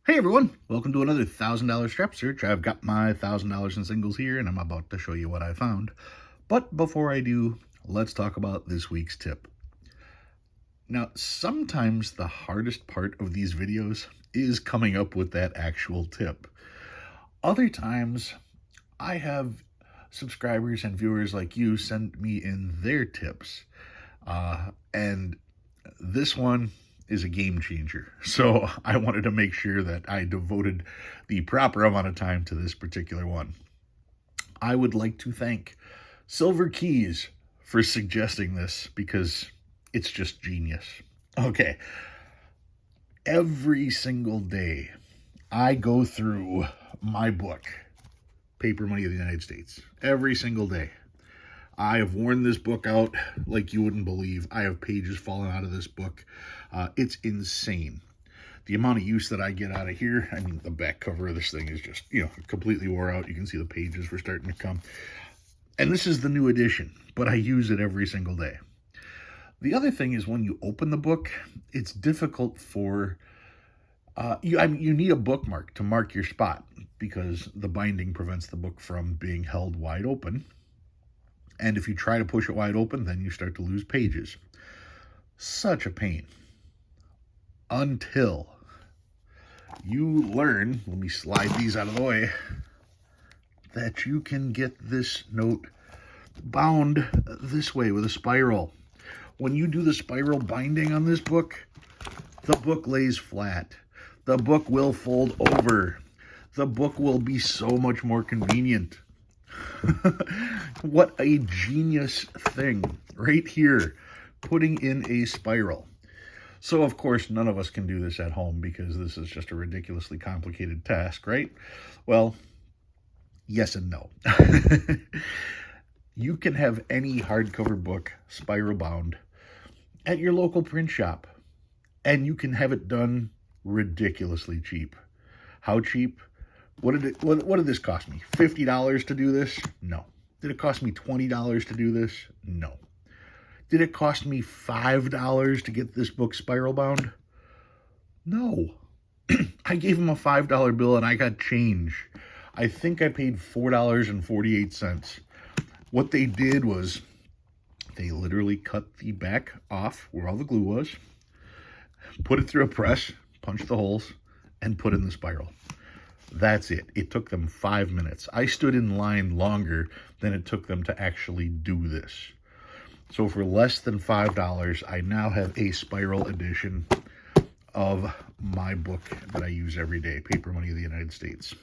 Hey everyone, welcome to another $1,000 strap search. I've got my $1,000 in singles here and I'm about to show you what I found. But before I do, let's talk about this week's tip. Now, sometimes the hardest part of these videos is coming up with that actual tip. Other times, I have subscribers and viewers like you send me in their tips. And this one is a game changer. So I wanted to make sure that I devoted the proper amount of time to this particular one. I would like to thank Silver Keys for suggesting this because it's just genius. Okay, every single day I go through my book, Paper Money of the United States, every single day. I have worn this book out like you wouldn't believe. I have pages falling out of this book. It's insane. The amount of use that I get out of here, I mean, the back cover of this thing is just, completely wore out. You can see the pages were starting to come. And this is the new edition, but I use it every single day. The other thing is when you open the book, it's difficult for, you need a bookmark to mark your spot because the binding prevents the book from being held wide open. And if you try to push it wide open, then you start to lose pages. Such a pain. Until you learn, let me slide these out of the way, that you can get this note bound this way with a spiral. When you do the spiral binding on this book, the book lays flat. The book will fold over. The book will be so much more convenient. What a genius thing right here, putting in a spiral. So of course none of us can do this at home because this is just a ridiculously complicated task, right? Well, yes and no. You can have any hardcover book spiral bound at your local print shop and you can have it done ridiculously cheap. How cheap? What did this cost me? $50 to do this? No. Did it cost me $20 to do this? No. Did it cost me $5 to get this book spiral bound? No. I gave him a $5 bill and I got change. I think I paid $4.48. What they did was they literally cut the back off where all the glue was, put it through a press, punched the holes, and put in the spiral. That's it. It took them 5 minutes. I stood in line longer than it took them to actually do this. So for less than $5, I now have a spiral edition of my book that I use every day, Paper Money of the United States.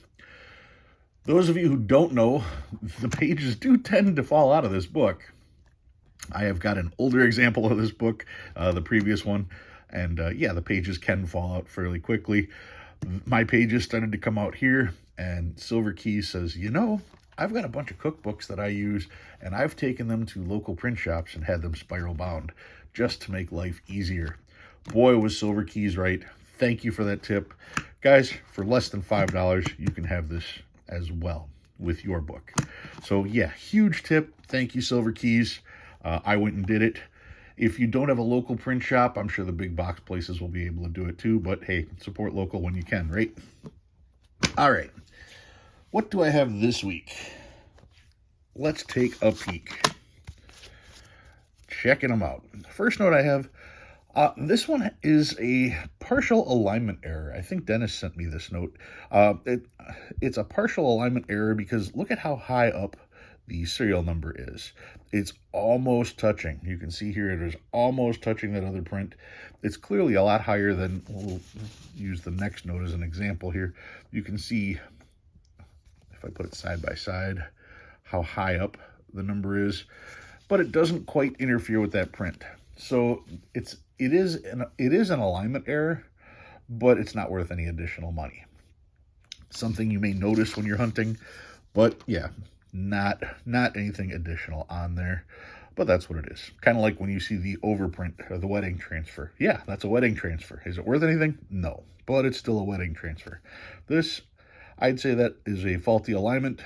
Those of you who don't know, the pages do tend to fall out of this book. I have got an older example of this book, the previous one, and the pages can fall out fairly quickly. My pages started to come out here, and Silver Keys says, I've got a bunch of cookbooks that I use, and I've taken them to local print shops and had them spiral bound just to make life easier. Boy, was Silver Keys right. Thank you for that tip. Guys, for less than $5, you can have this as well with your book. So yeah, huge tip. Thank you, Silver Keys. I went and did it. If you don't have a local print shop, I'm sure the big box places will be able to do it too. But hey, support local when you can, right? All right. What do I have this week? Let's take a peek. Checking them out. First note I have, this one is a partial alignment error. I think Dennis sent me this note. It's a partial alignment error because look at how high up the serial number is. It's almost touching. You can see here it is almost touching that other print. It's clearly a lot higher than, we'll use the next note as an example here. You can see, if I put it side by side, how high up the number is, but it doesn't quite interfere with that print. So it is an alignment error, but it's not worth any additional money. Something you may notice when you're hunting, but yeah, not anything additional on there, but that's what it is. Kind of like when you see the overprint or the wedding transfer. Yeah, that's a wedding transfer. Is it worth anything? No, but it's still a wedding transfer. This, I'd say that is a faulty alignment,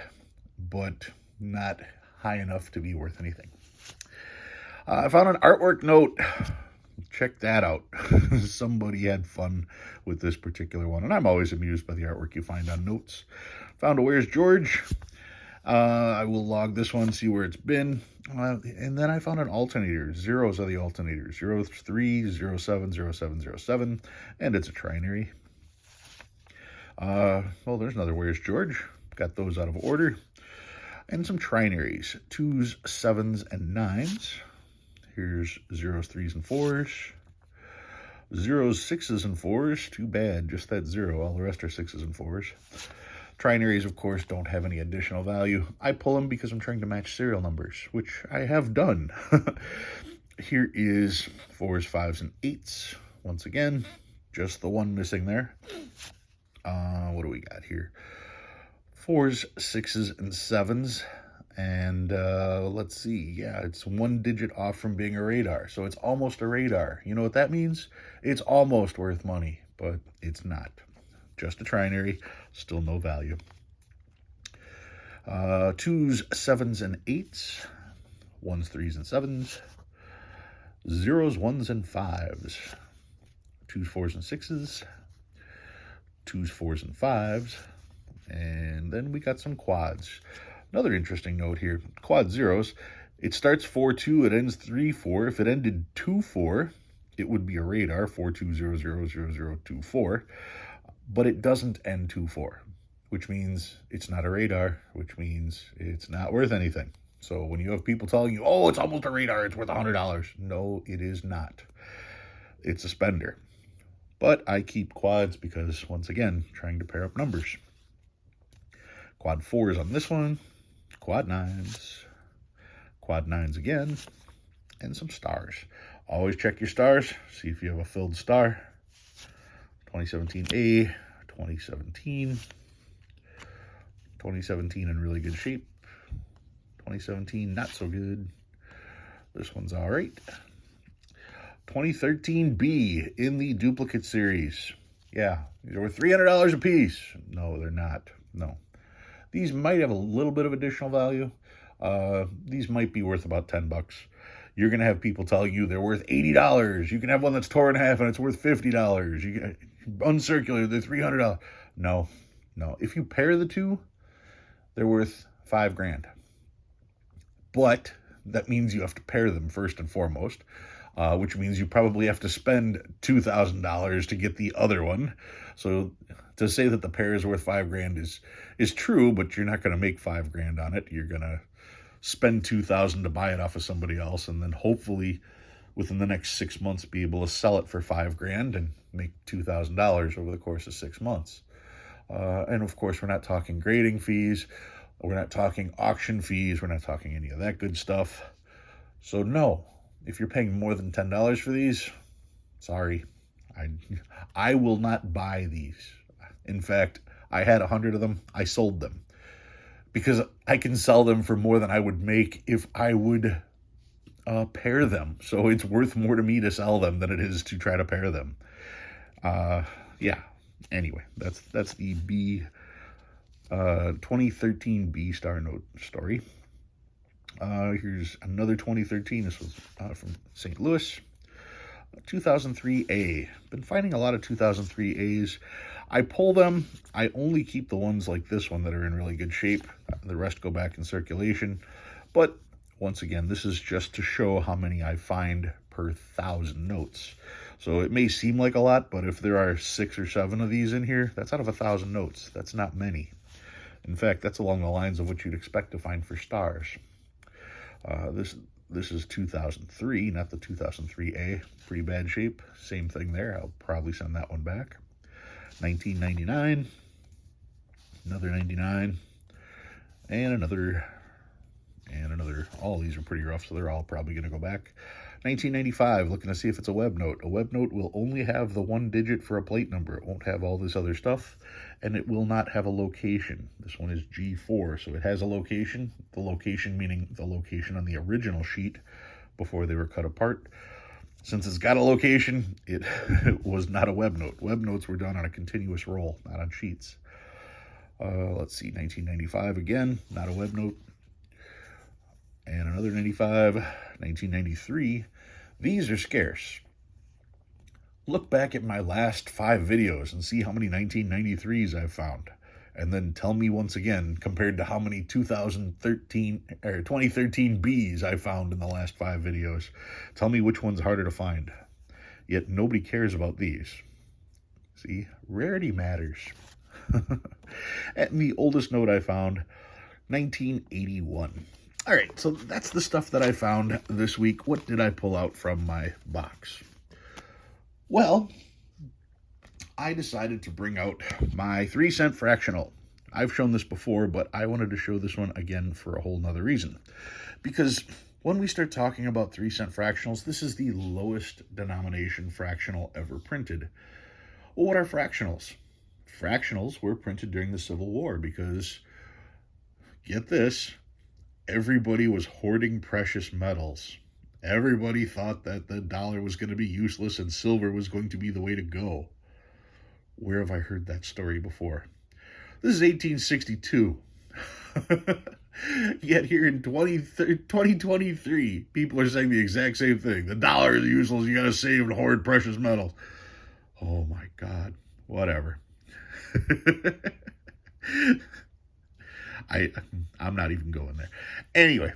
but not high enough to be worth anything. I found an artwork note. check that out. Somebody had fun with this particular one, and I'm always amused by the artwork you find on notes. Found a Where's George. I will log this one, see where it's been. And then I found an alternator. Zeros are the alternators. 03, 07, 07, 07, and it's a trinary. Well, there's another Where's George. Got those out of order. And some trinaries. 2s, 7s, and 9s. Here's 0s, 3s, and 4s. 0s, 6s, and 4s. Too bad, just that 0. All the rest are 6s and 4s. Trinaries, of course, don't have any additional value. I pull them because I'm trying to match serial numbers, which I have done. Here is 4s, 5s, and 8s. Once again, just the one missing there. What do we got here? 4s, 6s, and 7s. And let's see. Yeah, it's 1 digit off from being a radar. So it's almost a radar. You know what that means? It's almost worth money, but it's not. Just a trinary, still no value. 2s, 7s, and 8s. 1s, 3s, and 7s. 0s, 1s, and 5s. 2s, 4s, and 6s. 2s, 4s, and 5s. And then we got some quads. Another interesting note here. Quad zeros. It starts 4-2, it ends 3-4. If it ended 2-4, it would be a radar, 42000024. But it doesn't end 2-4, which means it's not a radar, which means it's not worth anything. So when you have people telling you, oh, it's almost a radar, it's worth $100. No, it is not. It's a spender. But I keep quads because, once again, trying to pair up numbers. Quad 4s on this one, quad 9s, quad 9s again, and some stars. Always check your stars, see if you have a filled star. 2017A, 2017, 2017 in really good shape, 2017 not so good, this one's all right. 2013B in the duplicate series. Yeah, these are worth $300 a piece. No, they're not. No. These might have a little bit of additional value. These might be worth about $10. You're going to have people telling you they're worth $80. You can have one that's torn in half and it's worth $50. You can uncircular, they're $300. No. If you pair the two, they're worth $5,000. But that means you have to pair them first and foremost, which means you probably have to spend $2,000 to get the other one. So to say that the pair is worth $5,000 is true, but you're not going to make $5,000 on it. You're going to spend $2,000 to buy it off of somebody else, and then hopefully within the next 6 months be able to sell it for $5,000 and make $2,000 over the course of 6 months. And of course, we're not talking grading fees. We're not talking auction fees. We're not talking any of that good stuff. So no, if you're paying more than $10 for these, sorry, I will not buy these. In fact, I had 100 of them. I sold them because I can sell them for more than I would make if I would pair them. So it's worth more to me to sell them than it is to try to pair them. Yeah. Anyway, that's the 2013 B star note story. Here's another 2013. This was from St. Louis. 2003A. Been finding a lot of 2003As. I pull them. I only keep the ones like this one that are in really good shape. The rest go back in circulation. But once again, this is just to show how many I find per 1,000 notes. So it may seem like a lot, but if there are 6 or 7 of these in here, that's out of 1,000 notes. That's not many. In fact, that's along the lines of what you'd expect to find for stars. This is 2003, not the 2003A. Pretty bad shape. Same thing there. I'll probably send that one back. 1999. Another 99. And another. All these are pretty rough, so they're all probably going to go back. 1995, looking to see if it's a web note. A web note will only have the 1 digit for a plate number. It won't have all this other stuff, and it will not have a location. This one is G4, so it has a location. The location meaning the location on the original sheet before they were cut apart. Since it's got a location, it was not a web note. Web notes were done on a continuous roll, not on sheets. Let's see, 1995 again, not a web note. And another 95, 1993. These are scarce. Look back at my last 5 videos and see how many 1993s I've found. And then tell me once again, compared to how many 2013 or 2013 Bs I found in the last 5 videos. Tell me which one's harder to find. Yet nobody cares about these. See, rarity matters. And the oldest note I found, 1981. All right, so that's the stuff that I found this week. What did I pull out from my box? Well, I decided to bring out my 3-cent fractional. I've shown this before, but I wanted to show this one again for a whole nother reason. Because when we start talking about 3-cent fractionals, this is the lowest denomination fractional ever printed. Well, what are fractionals? Fractionals were printed during the Civil War because, get this, everybody was hoarding precious metals. Everybody thought that the dollar was going to be useless and silver was going to be the way to go. Where have I heard that story before? This is 1862. Yet here in 2023, people are saying the exact same thing. The dollar is useless. You got to save and hoard precious metals. Oh my God. Whatever. I'm not even going there. Anyway,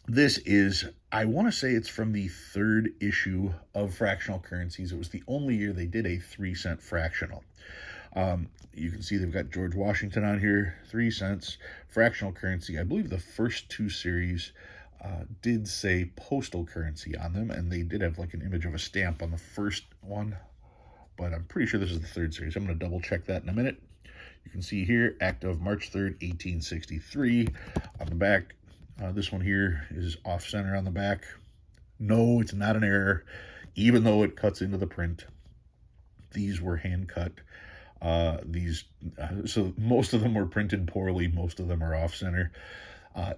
this is, I want to say it's from the 3rd issue of Fractional Currencies. It was the only year they did a 3-cent fractional. You can see they've got George Washington on here, 3 cents, fractional currency. I believe the first 2 series did say postal currency on them, and they did have like an image of a stamp on the first one, but I'm pretty sure this is the 3rd series. I'm going to double check that in a minute. You can see here, Act of March 3rd, 1863. On the back, this one here is off-center on the back. No, it's not an error, even though it cuts into the print. These were hand-cut. So most of them were printed poorly. Most of them are off-center.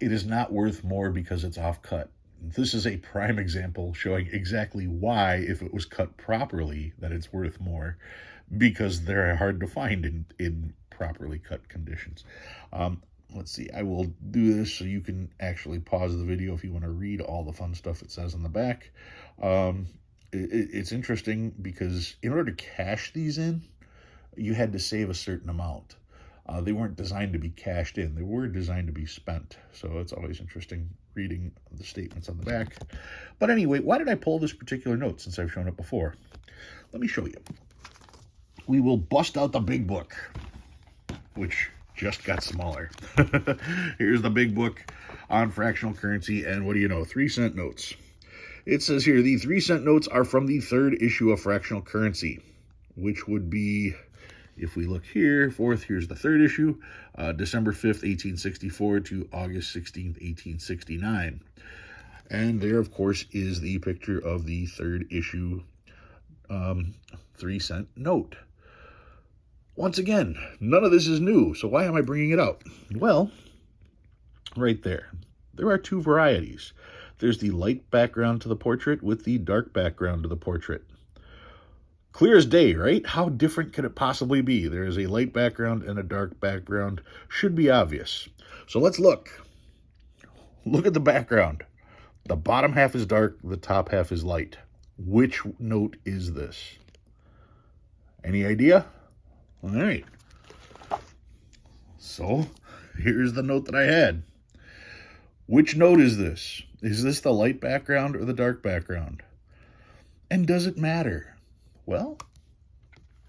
It is not worth more because it's off-cut. This is a prime example showing exactly why, if it was cut properly, that it's worth more, because they're hard to find in properly cut conditions. Let's see, I will do this so you can actually pause the video if you want to read all the fun stuff it says on the back. It's interesting because in order to cash these in, you had to save a certain amount. They weren't designed to be cashed in. They were designed to be spent. So it's always interesting reading the statements on the back. But anyway, why did I pull this particular note since I've shown it before? Let me show you. We will bust out the big book, which just got smaller. Here's the big book on fractional currency, and what do you know? 3-cent notes. It says here, the 3-cent notes are from the 3rd issue of Fractional Currency, which would be, if we look here, 4th, here's the 3rd issue, December 5th, 1864 to August 16th, 1869. And there, of course, is the picture of the 3rd issue 3-cent note. Once again, none of this is new, so why am I bringing it up? Well, right there. There are 2 varieties. There's the light background to the portrait with the dark background to the portrait. Clear as day, right? How different could it possibly be? There is a light background and a dark background. Should be obvious. So let's look. Look at the background. The bottom half is dark, the top half is light. Which note is this? Any idea? All right. So here's the note that I had. Which note is this? Is this the light background or the dark background? And does it matter? Well,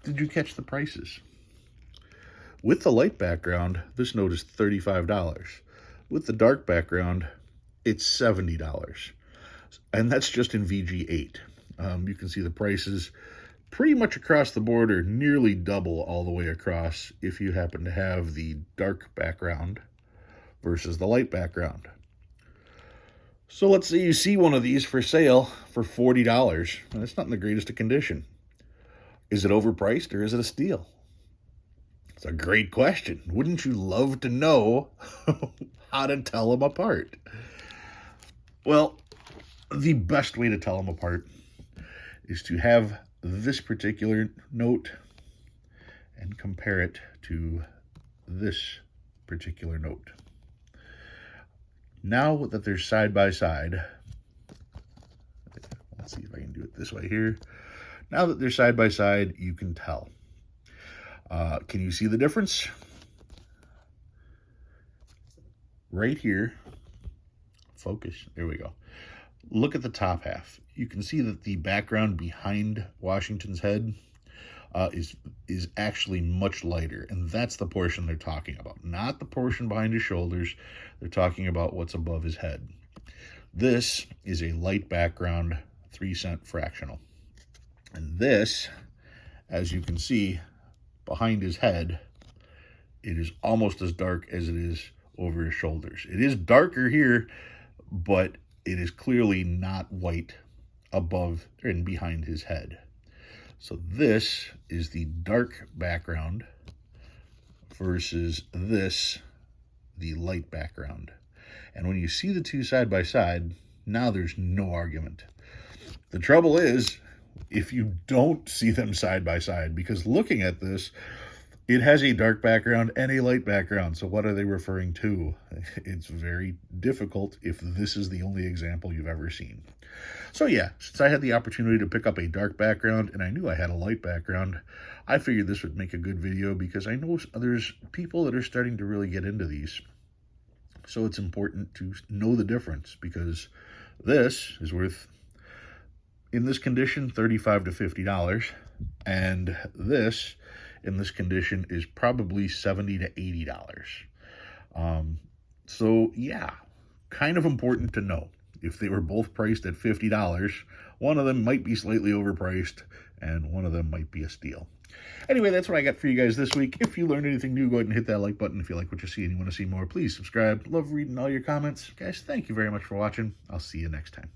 did you catch the prices? With the light background, this note is $35. With the dark background, it's $70. And that's just in VG8. You can see the prices pretty much across the board are nearly double all the way across if you happen to have the dark background versus the light background. So let's say you see one of these for sale for $40, and it's not in the greatest of condition. Is it overpriced or is it a steal? It's a great question. Wouldn't you love to know how to tell them apart? Well, the best way to tell them apart is to have this particular note and compare it to this particular note. Now that they're side by side, let's see if I can do it this way here. Now that they're side by side, you can tell. Can you see the difference? Right here, focus, there we go. Look at the top half. You can see that the background behind Washington's head is actually much lighter, and that's the portion they're talking about, not the portion behind his shoulders. They're talking about what's above his head. This is a light background 3-cent fractional, and this, as you can see behind his head, it is almost as dark as it is over his shoulders. It is darker here, but it is clearly not white above and behind his head. So this is the dark background versus this, the light background. And when you see the two side by side, now there's no argument. The trouble is, if you don't see them side by side, because looking at this, it has a dark background and a light background. So what are they referring to? It's very difficult if this is the only example you've ever seen. So yeah, since I had the opportunity to pick up a dark background and I knew I had a light background, I figured this would make a good video because I know there's people that are starting to really get into these. So it's important to know the difference, because this is worth, in this condition, $35 to $50, and this, in this condition, is probably $70 to $80. So yeah, kind of important to know. If they were both priced at $50, one of them might be slightly overpriced and one of them might be a steal. Anyway, that's what I got for you guys this week. If you learned anything new, go ahead and hit that like button. If you like what you see and you want to see more, please subscribe. Love reading all your comments. Guys, thank you very much for watching. I'll see you next time.